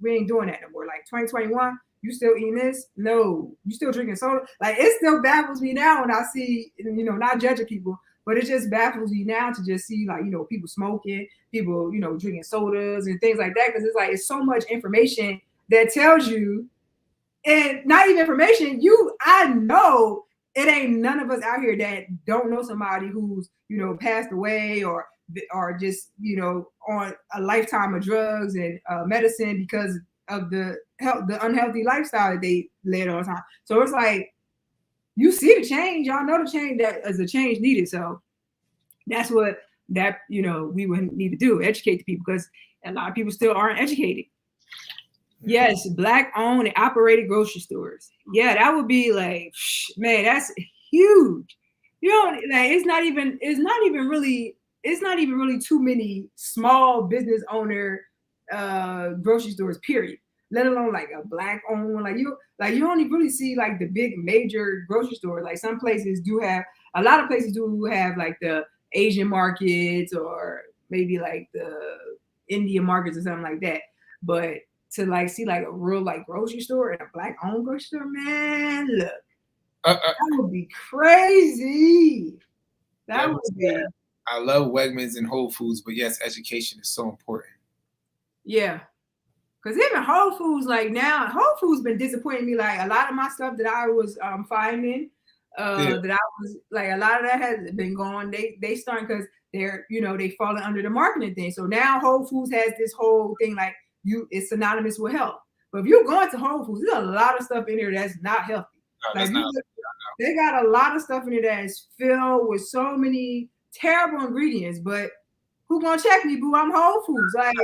ain't doing that no more. Like 2021, You still eating this? No. You still drinking soda? Like, it still baffles me now when I see, not judging people, but it just baffles me now to just see, like, people smoking, people, drinking sodas and things like that. Because it's like, it's so much information that tells you, and not even information, I know it ain't none of us out here that don't know somebody who's, passed away or just, on a lifetime of drugs and medicine because of the unhealthy lifestyle that they led all the time. So it's like, you see the change, y'all know the change that is a change needed. So that's what we would need to do, educate the people, because a lot of people still aren't educated. Yes, Black owned and operated grocery stores. Yeah, that would be like, man, that's huge. Like, it's not even really too many small business owner grocery stores, period. Let alone like a Black owned one. Like you only really see like the big major grocery stores. Like some places do have, a lot of places do have like the Asian markets or maybe like the Indian markets or something like that. But to like see like a real like grocery store and a Black owned grocery store, man, look, that would be crazy. That would be. I love Wegmans and Whole Foods, but yes, education is so important. Yeah. Because even Whole Foods, like now, Whole Foods been disappointing me. Like a lot of my stuff that I was finding, that I was like, a lot of that has been gone. They starting because they're, they falling under the marketing thing. So now Whole Foods has this whole thing like it's synonymous with health. But if you're going to Whole Foods, there's a lot of stuff in there that's not healthy. No, like they got a lot of stuff in there that is filled with so many terrible ingredients. But who gonna check me, boo? I'm Whole Foods. Like,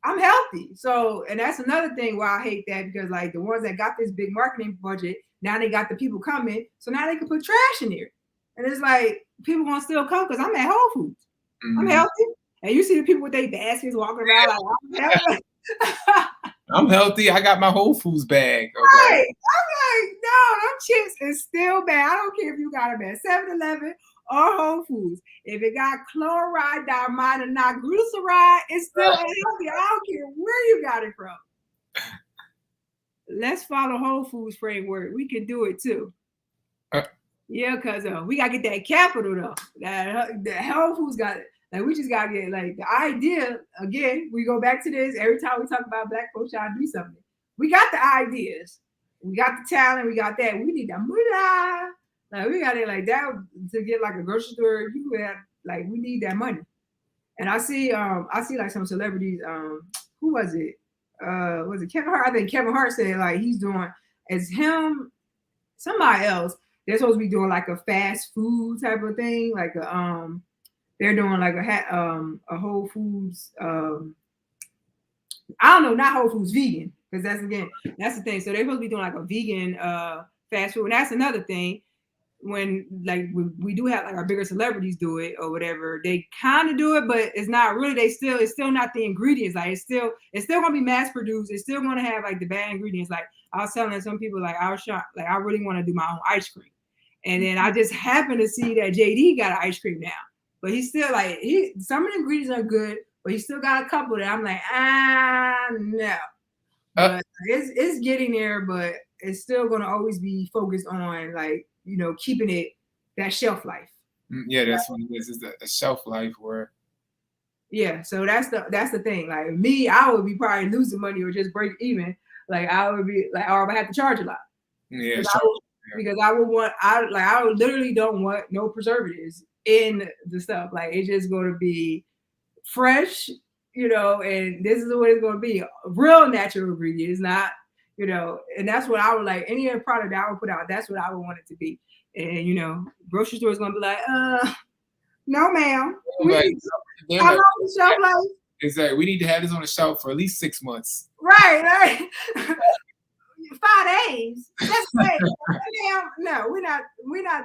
I'm healthy. So, and that's another thing why I hate that, because like the ones that got this big marketing budget, now they got the people coming, so now they can put trash in there. And it's like, people gonna still come because I'm at Whole Foods. Mm-hmm. I'm healthy. And you see the people with their baskets walking around like, I'm healthy. I'm healthy. I got my Whole Foods bag. Okay. Right. I'm like, no, them chips is still bad. I don't care if you got them at 7-Eleven or Whole Foods. If it got chloride, diamide, and not glyceride, it's still unhealthy. I don't care where you got it from. Let's follow Whole Foods framework. We can do it too. Yeah, because we got to get that capital though. The Whole Foods got it. Like, we just got to get like the idea. Again, we go back to this every time we talk about Black folks trying to do something. We got the ideas. We got the talent. We got that. We need the moolah. Like, we got it like that to get like a grocery store. You have like, we need that money. And I see like some celebrities. Who was it? Was it Kevin Hart? I think Kevin Hart said like he's doing as him, somebody else. They're supposed to be doing like a fast food type of thing, like a they're doing like a Whole Foods. I don't know, not Whole Foods vegan, because that's the thing. So they're supposed to be doing like a vegan fast food, and that's another thing. When like we do have like our bigger celebrities do it or whatever, they kind of do it, but it's not really. It's still not the ingredients. Like it's still gonna be mass produced. It's still gonna have like the bad ingredients. Like I was telling some people, like I was shocked, like I really want to do my own ice cream, and then I just happened to see that JD got an ice cream now, but he's still like some of the ingredients are good, but he still got a couple that I'm like no, but it's getting there, but it's still gonna always be focused on like, keeping it that shelf life. Yeah, that's what it is. It's a shelf life where. Yeah, so that's the thing. Like me, I would be probably losing money or just break even. Like I would be like, or I would have to charge a lot. Yeah, because I would literally don't want no preservatives in the stuff. Like it's just going to be fresh, and this is what it's going to be. Real natural ingredients, not. And that's what I would like. Any other product that I would put out, that's what I would want it to be. And grocery store is gonna be like, no, ma'am. How long the shelf life? Exactly. We need to have this on the shelf for at least 6 months. Right. 5 days. That's great. No, we're not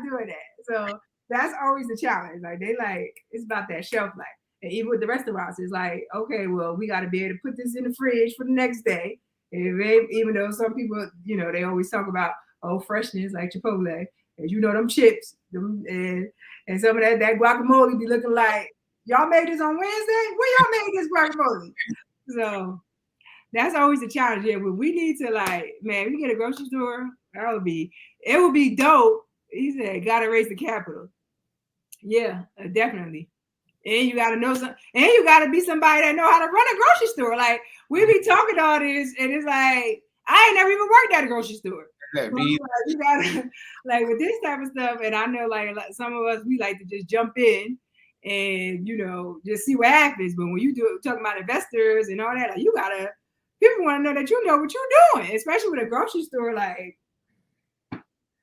doing that. So that's always the challenge. Like it's about that shelf life. And even with the restaurants, it's like, okay, well, we got to be able to put this in the fridge for the next day. Even though some people, they always talk about freshness, like Chipotle, and them chips, and some of that guacamole be looking like, y'all made this on Wednesday? Where y'all made this guacamole? So That's always a challenge. Yeah, but we need to like, man, we get a grocery store. It would be dope. He said, gotta raise the capital. Yeah, definitely. And you gotta know some, and you gotta be somebody that know how to run a grocery store. Like we be talking all this, and it's like I ain't never even worked at a grocery store. So like, you gotta like with this type of stuff, and I know like some of us we like to just jump in and just see what happens. But when you talking about investors and all that, like you gotta people want to know that you know what you're doing, especially with a grocery store. Like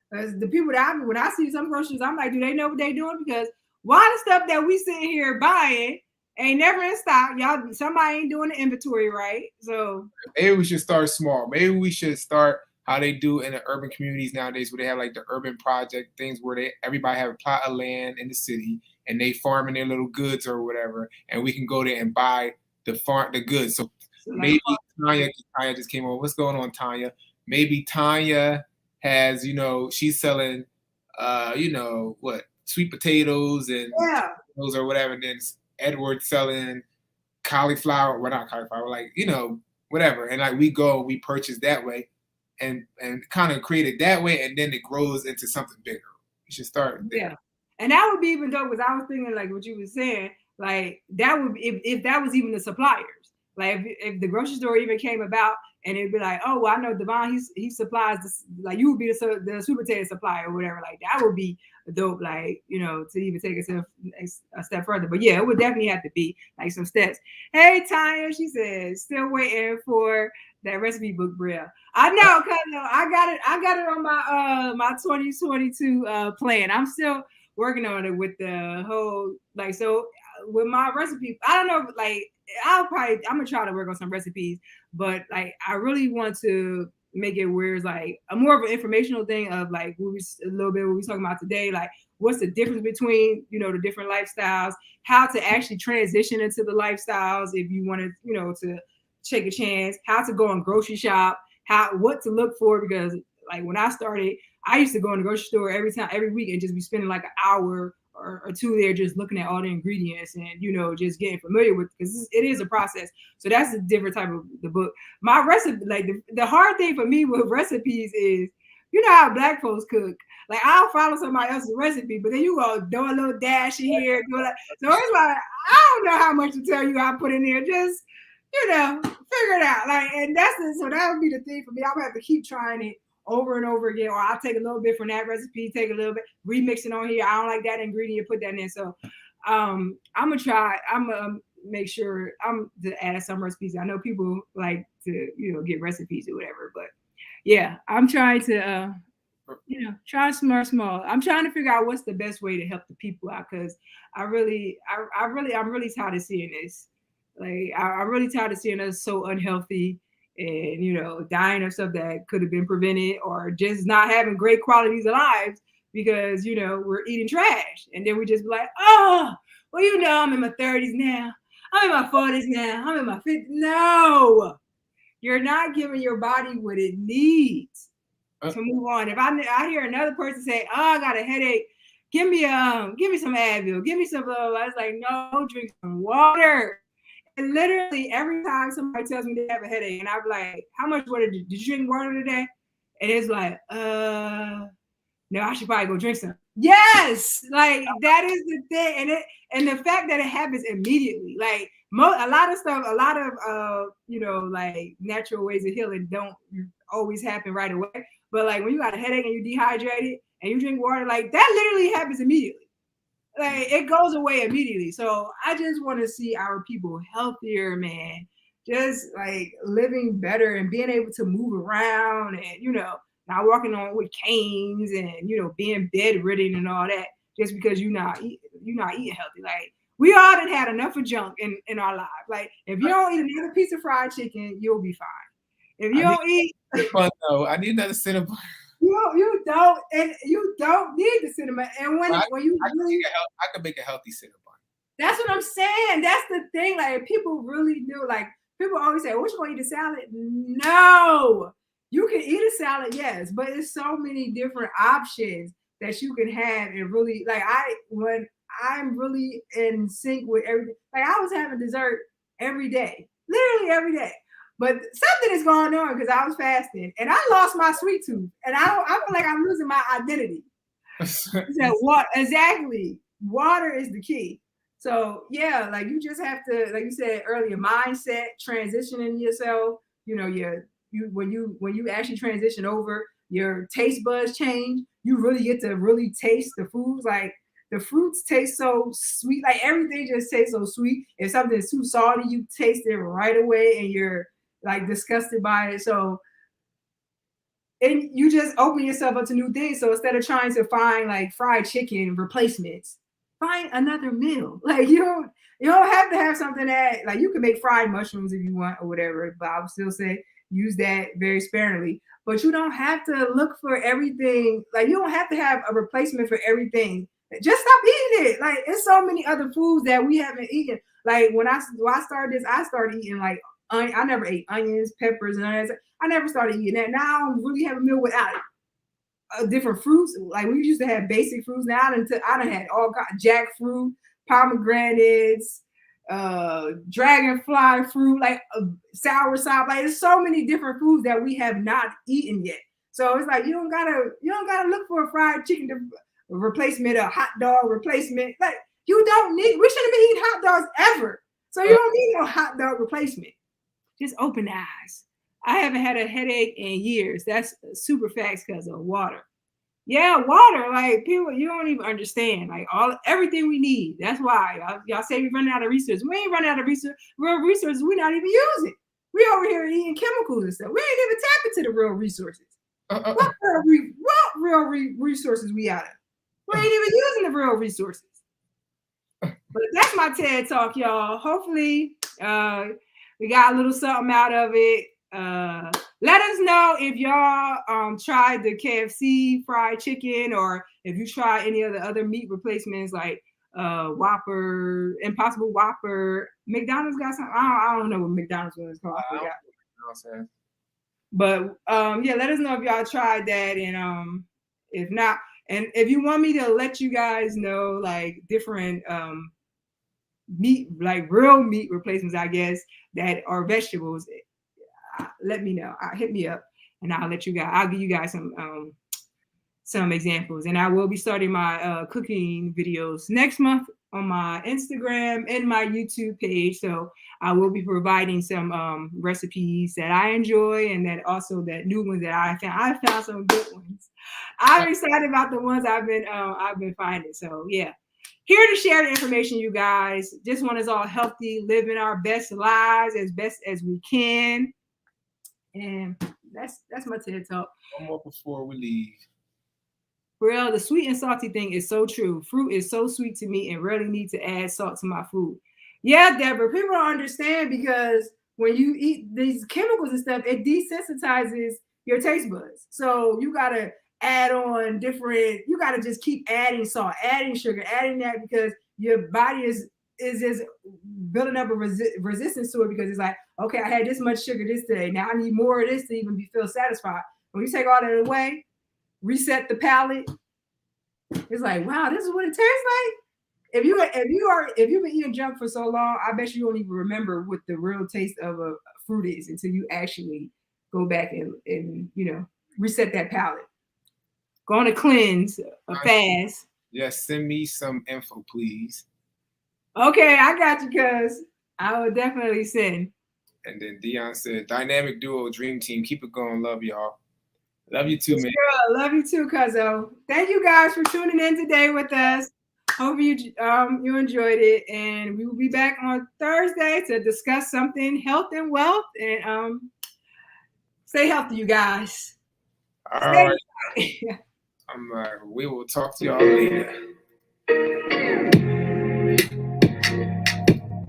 the people that when I see some groceries, I'm like, do they know what they're doing? Because why the stuff that we sitting here buying ain't never in stock? Y'all, somebody ain't doing the inventory right. So maybe we should start small. Maybe we should start how they do in the urban communities nowadays, where they have like the urban project things where everybody have a plot of land in the city and they farming their little goods or whatever, and we can go there and buy the goods. So maybe Tanya just came over. What's going on, Tanya? Maybe Tanya has, she's selling, what, sweet potatoes and potatoes or whatever. And then Edward selling cauliflower, well, not cauliflower, like, whatever. And like we go, we purchase that way and kind of create it that way. And then it grows into something bigger. You should start there. Yeah. And that would be even dope because I was thinking like what you were saying, like that would if that was even the suppliers. Like if the grocery store even came about and it'd be like, oh, well, I know Devon, he supplies this, like you would be the sweet potato supplier or whatever. Like that would be dope, like, to even take a step further. But yeah, it would definitely have to be like some steps. Hey, Tanya, she says, still waiting for that recipe book, Brielle. I know, cause I got it on my 2022 plan. I'm still working on it with the whole like so with my recipe. I don't know, like I'm gonna try to work on some recipes, but like I really want to make it where it's like a more of an informational thing of like a little bit what we talking about today, like what's the difference between the different lifestyles, how to actually transition into the lifestyles if you wanted to take a chance, how to go and grocery shop, what to look for, because like when I started, I used to go in the grocery store every week and just be spending like an hour or two there just looking at all the ingredients and just getting familiar with, because it is a process. So that's a different type of the book. My recipe, like the hard thing for me with recipes is how Black folks cook. Like I'll follow somebody else's recipe, but then you go do a little dash in here, do that. So it's like I don't know how much to tell you I put in there. Just figure it out. Like, and so that would be the thing for me. I would have to keep trying it over and over again, or I'll take a little bit from that recipe, take a little bit, remix it on here. I don't like that ingredient, put that in. So I'm gonna try. I'm gonna make sure I'm to add some recipes. I know people like to get recipes or whatever, but yeah, I'm trying to try small. I'm trying to figure out what's the best way to help the people out, because I'm really tired of seeing this. Like I'm really tired of seeing us so unhealthy and dying of stuff that could have been prevented, or just not having great qualities of lives because we're eating trash, and then we just be like, oh, well, I'm in my 30s now, I'm in my 40s now, I'm in my 50s. No, you're not giving your body what it needs to move on. If I hear another person say, oh, I got a headache, give me some Advil, give me some blah, blah, blah. It's like, no, drink some water. And literally every time somebody tells me they have a headache, and I'm like, how much water did you drink water today? And it's like, no, I should probably go drink some. Yes, like that is the thing, and the fact that it happens immediately. Like a lot of stuff, a lot of like natural ways of healing don't always happen right away. But like when you got a headache and you're dehydrated and you drink water, like that literally happens immediately. Like it goes away immediately. So I just want to see our people healthier, man. Just like living better and being able to move around and not walking on with canes and being bedridden and all that just because you're not eating healthy. Like we all done had enough of junk in our lives. Like if you don't eat another piece of fried chicken, you'll be fine. If you don't eat, I need another cinnamon. You don't need the cinnamon. And when you I can make a healthy cinnamon. That's what I'm saying. That's the thing. Like people really do. Like people always say, "What you gonna eat a salad?" No, you can eat a salad, yes, but there's so many different options that you can have. And really, like when I'm really in sync with everything. Like I was having dessert every day, literally every day. But something is going on because I was fasting and I lost my sweet tooth, and I feel like I'm losing my identity. So what exactly? Water is the key. So yeah, like you just have to, like you said earlier, mindset, transitioning yourself. You know, when you actually transition over, your taste buds change. You really get to really taste the foods. Like the fruits taste so sweet. Like everything just tastes so sweet. If something is too salty, you taste it right away, and you're like disgusted by it. So and you just open yourself up to new things. So instead of trying to find like fried chicken replacements, find another meal. Like you don't have to have something that like you can make fried mushrooms if you want or whatever. But I would still say use that very sparingly. But you don't have to look for everything. Like you don't have to have a replacement for everything. Just stop eating it. Like it's so many other foods that we haven't eaten. Like when I started this, I started eating like I never ate onions, peppers, and all that. I never started eating that. Now I don't really have a meal without it. Different fruits. Like we used to have basic fruits. Now I done had all kinds jackfruit, pomegranates, dragonfly fruit, like sour sop. Like there's so many different foods that we have not eaten yet. So it's like you don't gotta look for a fried chicken replacement, a hot dog replacement. Like you don't need. We shouldn't be eating hot dogs ever. So you don't need no hot dog replacement. Just open the eyes. I haven't had a headache in years. That's super facts because of water. Yeah, water. Like people, you don't even understand. Like everything we need. That's why y'all say we running out of resources. We ain't running out of real resources. We're not even using. We over here eating chemicals and stuff. We ain't even tapping into the real resources. What real resources we out of? We ain't even using the real resources. But that's my TED Talk, y'all. Hopefully, we got a little something out of it. Let us know if y'all tried the KFC fried chicken, or if you tried any of the other meat replacements like Whopper, Impossible Whopper. McDonald's got some. I don't know what McDonald's was called. I forgot. But yeah, let us know if y'all tried that, and if not, and if you want me to let you guys know like different meat, like real meat replacements, I guess, that are vegetables, let me know. Hit me up and I'll let you guys, I'll give you guys some examples. And I will be starting my cooking videos next month on my Instagram and my YouTube page. So I will be providing some recipes that I enjoy, and that also that new ones that I found some good ones. I'm excited about the ones I've been finding. So yeah, here to share the information, you guys. Just want us all healthy, living our best lives as best as we can. And that's my TED Talk. One more before we leave. Real, the sweet and salty thing is so true. Fruit is so sweet to me and rarely need to add salt to my food. Yeah, Deborah, people don't understand because when you eat these chemicals and stuff, it desensitizes your taste buds. So you gotta add on you gotta just keep adding salt, adding sugar, adding that, because your body is just building up a resistance to it, because it's like, okay, I had this much sugar this day. Now I need more of this to even feel satisfied. When you take all that away, reset the palate, it's like, wow, this is what it tastes like. If you've been eating junk for so long, I bet you don't even remember what the real taste of a fruit is until you actually go back and reset that palate. Go on a cleanse, a fast. Yes, send me some info, please. Okay, I got you, cuz I will definitely send. And then Dion said, dynamic duo, dream team. Keep it going. Love y'all. Love you too, man. Sure, love you too, cuzzo. Thank you guys for tuning in today with us. Hope you enjoyed it, and we will be back on Thursday to discuss something health and wealth. And stay healthy, you guys. All right. We will talk to y'all later.